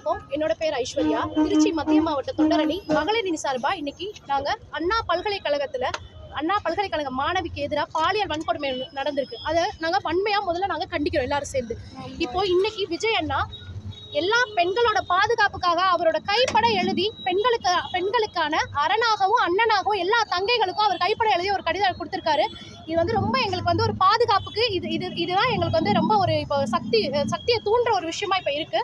வணக்கம். என்னோட பேர் ஐஸ்வர்யா. திருச்சி மத்திய மாவட்ட தொண்டரணி மகளிரணி சார்பா இன்னைக்கு நாங்க அண்ணா பல்கலைக்கழக மாணவிக்கு எதிராக பாலியல் வன்கொடுமை நடந்திருக்கு. அதை நாங்க வன்மையா முதல்ல நாங்க கண்டிக்கிறோம் எல்லாரும் சேர்ந்து. இப்போ இன்னைக்கு விஜய் அண்ணா எல்லா பெண்களோட பாதுகாப்புக்காக அவரோட கைப்பட எழுதி பெண்களுக்கான அரணாகவும் அண்ணனாகவும் எல்லா தங்கைகளுக்கும் அவர் கைப்பட எழுதி ஒரு கடிதம் கொடுத்திருக்காரு. இது ரொம்ப எங்களுக்கு ஒரு பாதுகாப்புக்கு இதுதான் எங்களுக்கு ரொம்ப ஒரு இப்போ சக்தியை தூண்டுற ஒரு விஷயமா இப்போ இருக்கு.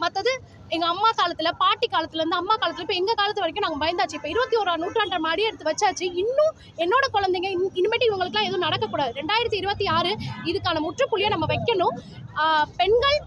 மற்றது எங்கள் அம்மா காலத்தில், பாட்டி காலத்துலேருந்து அம்மா காலத்தில் இப்போ எங்கள் காலத்து வரைக்கும் நாங்கள் பயந்தாச்சு. இப்போ 21ஆம் நூற்றாண்டு மாடி எடுத்து வச்சாச்சு. இன்னும் என்னோட குழந்தைங்க இனிமேட்டு இவங்களுக்குலாம் எதுவும் நடக்கக்கூடாது. 2026 இதுக்கான முற்றுப்புள்ளியை நம்ம வைக்கணும். பெண்கள்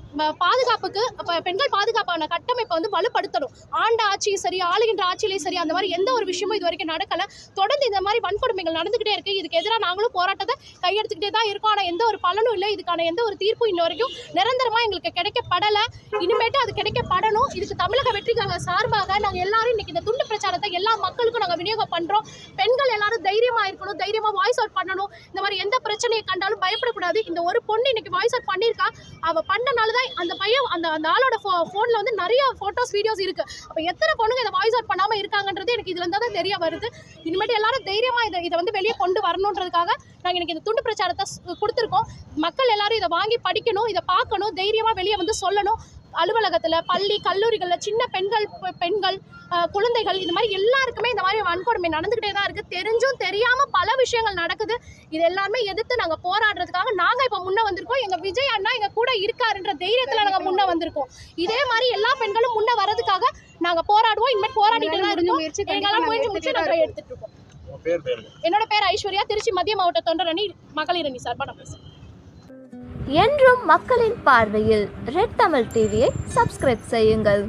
பாதுகாப்பான கட்டமைப்பை வலுப்படுத்தணும். ஆண்ட ஆட்சியும் சரி, ஆளுகின்ற ஆட்சியிலையும் சரி, அந்த மாதிரி எந்த ஒரு விஷயமும் இது வரைக்கும் நடக்கலை. தொடர்ந்து இந்த மாதிரி வன்கொடுமைகள் நடந்துகிட்டே இருக்கு. இதுக்கு எதிராக நாங்களும் போராட்டத்தை கையெடுத்துக்கிட்டே தான் இருக்கோம். ஆனால் எந்த ஒரு பலனும் இல்லை. இதுக்கான எந்த ஒரு தீர்ப்பும் இன்ன வரைக்கும் நிரந்தரமாக எங்களுக்கு கிடைக்கப்படலை. இனிமேட்டு அது கிடைக்கப்படணும். இதுக்கு தமிழக வெற்றிக்காக சார்பாக நாங்கள் எல்லாரும் இன்னைக்கு இந்த துண்டு பிரச்சாரத்தை எல்லா மக்களுக்கும் நாங்கள் விநியோகம் பண்றோம். பெண்கள் எல்லாரும் தைரியமா இருக்கணும், தைரியமா வாய்ஸ் அவுட் பண்ணணும். இந்த மாதிரி எந்த பிரச்சனையை கண்டாலும் பயப்படக்கூடாது. இந்த ஒரு பொண்ணு இன்னைக்கு வாய்ஸ் அவுட் பண்ணியிருக்கா. அவ பண்ணனாலதான் அந்த பையன் அந்த ஆளோட போன்ல நிறைய போட்டோஸ் வீடியோஸ் இருக்கு. அப்ப எத்தனை பொண்ணுங்க இதை வாய்ஸ் அவுட் பண்ணாம இருக்காங்கன்றது எனக்கு இதுல இருந்தா தான் தெரிய வருது. இனிமேட்டு எல்லாரும் தைரியமா இதை வெளியே கொண்டு வரணுன்றதுக்காக நாங்க இன்னைக்கு இந்த துண்டு பிரச்சாரத்தை கொடுத்துருக்கோம். மக்கள் எல்லாரும் இதை வாங்கி படிக்கணும், இதை பார்க்கணும், தைரியமா வெளியே சொல்லணும். அலுவலகத்துல, பள்ளி, கல்லூரிகள்ல சின்ன பெண்கள் குழந்தைகள் இந்த மாதிரி எல்லாருக்குமே இந்த மாதிரி வன்கொடுமை நடந்துகிட்டே தான் இருக்கு. தெரிஞ்சும் தெரியாம பல விஷயங்கள் நடக்குது. இது எல்லாமே எதிர்த்து நாங்க போராடுறதுக்காக நாங்க இப்ப முன்ன வந்திருக்கோம். எங்க விஜய் அண்ணா எங்க கூட இருக்காருன்ற தைரியத்துல நாங்க முன்ன வந்திருக்கோம். இதே மாதிரி எல்லா பெண்களும் முன்ன வர்றதுக்காக நாங்க போராடுவோம். இனிமேல் போராடிட்டு தான் இருக்கோம். எங்களால முயற்சி முடிச்சு நாங்க எடுத்துட்டு இருக்கோம். என்னோட பேர் ஐஸ்வர்யா. திருச்சி மத்திய மாவட்ட தொண்டரணி மகளிரணி சார்பா நான் பேசுறேன். என்றும் மக்களின் பார்வையில் ரெட் தமிழ் டிவியை சப்ஸ்கிரைப் செய்யுங்கள்.